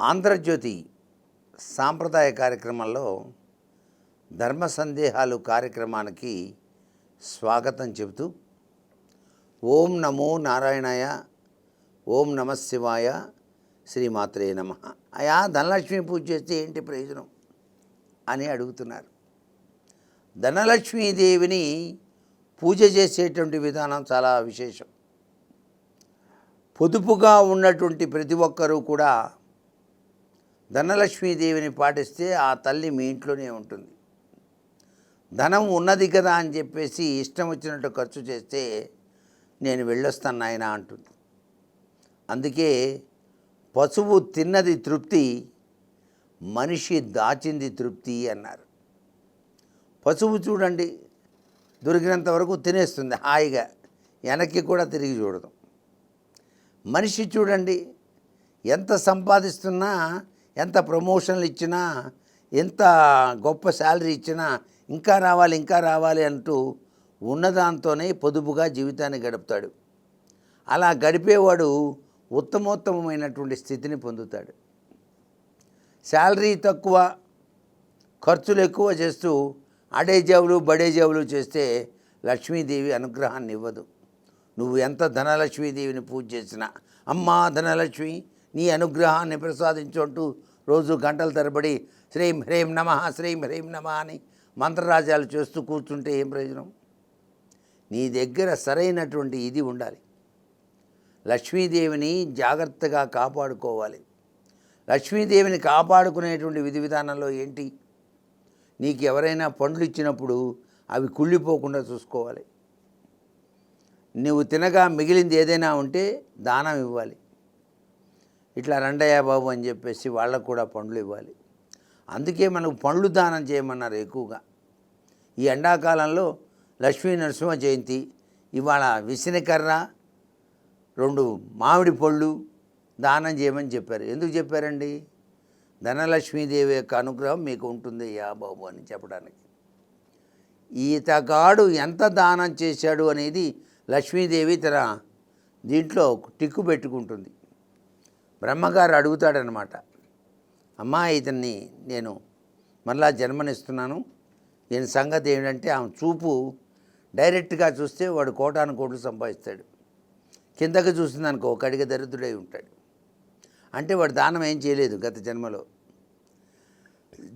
ఆంధ్రజ్యోతి సాంప్రదాయ కార్యక్రమంలో ధర్మ సందేహాలు కార్యక్రమానికి స్వాగతం చెబుతూ ఓం నమో నారాయణాయ, ఓం నమ శివాయ, శ్రీమాత్రే నమ. అయా ధనలక్ష్మి పూజ చేస్తే ఏంటి ప్రయోజనం అని అడుగుతున్నారు. ధనలక్ష్మీదేవిని పూజ చేసేటువంటి విధానం చాలా విశేషం. పొదుపుగా ఉన్నటువంటి ప్రతి ఒక్కరూ కూడా ధనలక్ష్మీదేవిని పాటిస్తే ఆ తల్లి మీ ఇంట్లోనే ఉంటుంది. ధనం ఉన్నది కదా అని చెప్పేసి ఇష్టం వచ్చినట్టు ఖర్చు చేస్తే నేను వెళ్ళొస్తాను నాయన అంటుంది. అందుకే పశువు తిన్నది తృప్తి, మనిషి దాచింది తృప్తి అన్నారు. పశువు చూడండి, దొరికినంత వరకు తినేస్తుంది హాయిగా, వెనక్కి కూడా తిరిగి చూడదు. మనిషి చూడండి, ఎంత సంపాదిస్తున్నా, ఎంత ప్రమోషన్లు ఇచ్చినా, ఎంత గొప్ప శాలరీ ఇచ్చినా ఇంకా రావాలి ఇంకా రావాలి అంటూ ఉన్నదాంతోనే పొదుపుగా జీవితాన్ని గడుపుతాడు. అలా గడిపేవాడు ఉత్తమోత్తమైనటువంటి స్థితిని పొందుతాడు. శాలరీ తక్కువ, ఖర్చులు ఎక్కువ చేస్తూ అడే జేబులు బడే జేబులు చేస్తే లక్ష్మీదేవి అనుగ్రహాన్ని ఇవ్వదు. నువ్వు ఎంత ధనలక్ష్మీదేవిని పూజ చేసినా, అమ్మా ధనలక్ష్మి నీ అనుగ్రహాన్ని ప్రసాదించు అంటూ రోజు గంటల తరబడి శ్రీం హ్రీం నమ శ్రీం హ్రీం నమ అని మంత్రరాజాలు చేస్తూ కూర్చుంటే ఏం ప్రయోజనం? నీ దగ్గర సరైనటువంటి ఇది ఉండాలి. లక్ష్మీదేవిని జాగ్రత్తగా కాపాడుకోవాలి. లక్ష్మీదేవిని కాపాడుకునేటువంటి విధి విధానంలో ఏంటి? నీకు ఎవరైనా పండ్లు ఇచ్చినప్పుడు అవి కుళ్ళిపోకుండా చూసుకోవాలి. నువ్వు తినగా మిగిలింది ఏదైనా ఉంటే దానం ఇవ్వాలి. ఇట్లా రండయ్య బాబు అని చెప్పేసి వాళ్ళకు కూడా పండ్లు ఇవ్వాలి. అందుకే మనకు పండ్లు దానం చేయమన్నారు ఎక్కువగా. ఈ ఎండాకాలంలో లక్ష్మీ నరసింహ జయంతి, ఇవాళ విసనకర్ర 2 మామిడి పళ్ళు దానం చేయమని చెప్పారు. ఎందుకు చెప్పారండి? ధనలక్ష్మీదేవి యొక్క అనుగ్రహం మీకు ఉంటుంది యా బాబు అని చెప్పడానికి. ఈతగాడు ఎంత దానం చేశాడు అనేది లక్ష్మీదేవి తన దీంట్లో టిక్కు పెట్టుకుంటుంది. బ్రహ్మగారు అడుగుతాడనమాట, అమ్మా ఇతన్ని నేను మళ్ళా జన్మనిస్తున్నాను, ఈయన సంగతి ఏమిటంటే ఆమె చూపు డైరెక్ట్గా చూస్తే వాడు కోటాను కోట్లు సంపాదిస్తాడు, కిందకి చూసిందనుకో కడిగ దరిద్రుడై ఉంటాడు. అంటే వాడు దానం ఏం చేయలేదు గత జన్మలో.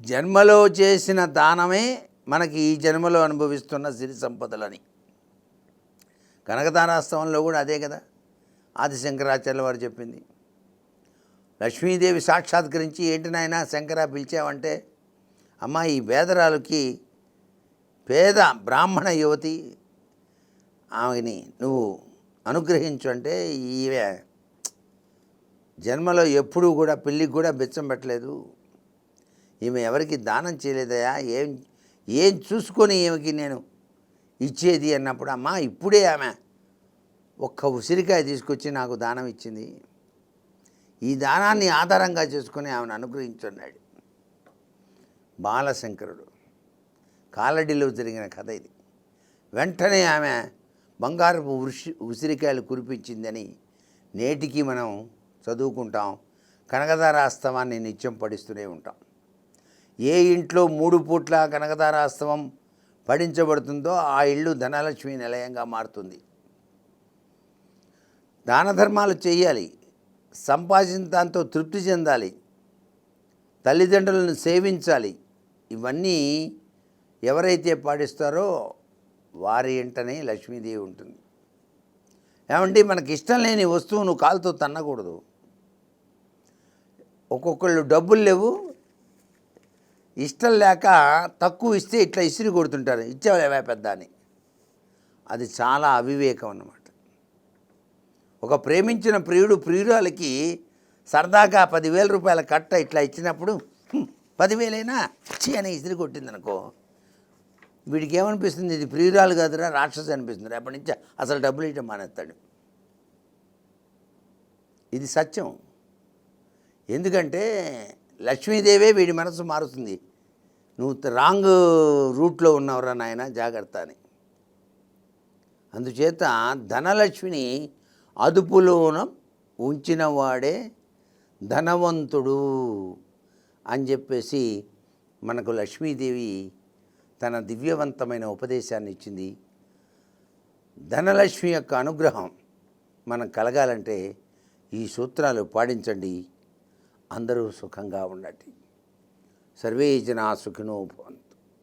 జన్మలో చేసిన దానమే మనకి ఈ జన్మలో అనుభవిస్తున్న సిరి సంపదలని. కనకదారాస్తవంలో కూడా అదే కదా ఆది శంకరాచార్యుల వారు చెప్పింది. లక్ష్మీదేవి సాక్షాత్కరించి ఏంటి నాయన శంకర పిలిచావంటే, అమ్మ ఈ పేదరాలకి పేద బ్రాహ్మణ యువతి ఆమెని నువ్వు అనుగ్రహించు అంటే, ఈమె జన్మలో ఎప్పుడూ కూడా పెళ్ళికి కూడా బెచ్చం పెట్టలేదు, ఈమె ఎవరికి దానం చేయలేదయా, ఏం చూసుకొని ఈమెకి నేను ఇచ్చేది అన్నప్పుడు, అమ్మ ఇప్పుడే ఆమె ఒక్క ఉసిరికాయ తీసుకొచ్చి నాకు దానం ఇచ్చింది, ఈ దానాన్ని ఆధారంగా చేసుకుని ఆమెను అనుగ్రహించున్నాడు బాలశంకరుడు. కాలడిలో జరిగిన కథ ఇది. వెంటనే ఆమె బంగారపు ఉసిరికాయలు కురిపించిందని నేటికి మనం చదువుకుంటాం. కనకదారాస్తవాన్ని నిత్యం పఠిస్తూనే ఉంటాం. ఏ ఇంట్లో 3 పూట్ల కనకదారాస్తవం పఠించబడుతుందో ఆ ఇల్లు ధనలక్ష్మి నిలయంగా మారుతుంది. దాన ధర్మాలు చేయాలి, సంపాదించిన దాంతో తృప్తి చెందాలి, తల్లిదండ్రులను సేవించాలి. ఇవన్నీ ఎవరైతే పాటిస్తారో వారి ఇంటనే లక్ష్మీదేవి ఉంటుంది. ఏమంటే మనకి ఇష్టం లేని వస్తువు నువ్వు కాలుతో తన్నకూడదు. ఒక్కొక్కళ్ళు డబ్బులు లేవు, ఇష్టం లేక తక్కువ ఇస్తే ఇట్లా ఇసిరి కొడుతుంటారు, ఇచ్చేవా పెద్ద అని. అది చాలా అవివేకం అన్నమాట. ఒక ప్రేమించిన ప్రియుడు ప్రియురాలకి సరదాగా 10,000 రూపాయల కట్ట ఇట్లా ఇచ్చినప్పుడు 10,000 చి అని ఇసిరి కొట్టిందనుకో, వీడికి ఏమనిపిస్తుంది? ఇది ప్రియురాలు కాదురా రాక్షసి అనిపిస్తుంది. రేపటి నుంచి అసలు డబ్బులు ఇవ్వడం మానేస్తాడు. ఇది సత్యం. ఎందుకంటే లక్ష్మీదేవే వీడి మనసు మారుతుంది. నువ్వు రాంగ్ రూట్లో ఉన్నవరా నాయన జాగ్రత్త అని. అందుచేత ధనలక్ష్మిని అదుపులోన ఉంచిన వాడే ధనవంతుడు అని చెప్పేసి మనకు లక్ష్మీదేవి తన దివ్యవంతమైన ఉపదేశాన్ని ఇచ్చింది. ధనలక్ష్మి యొక్క అనుగ్రహం మనం కలగాలంటే ఈ సూత్రాలు పాటించండి. అందరూ సుఖంగా ఉండండి. సర్వే జనా సుఖినో భవంతు.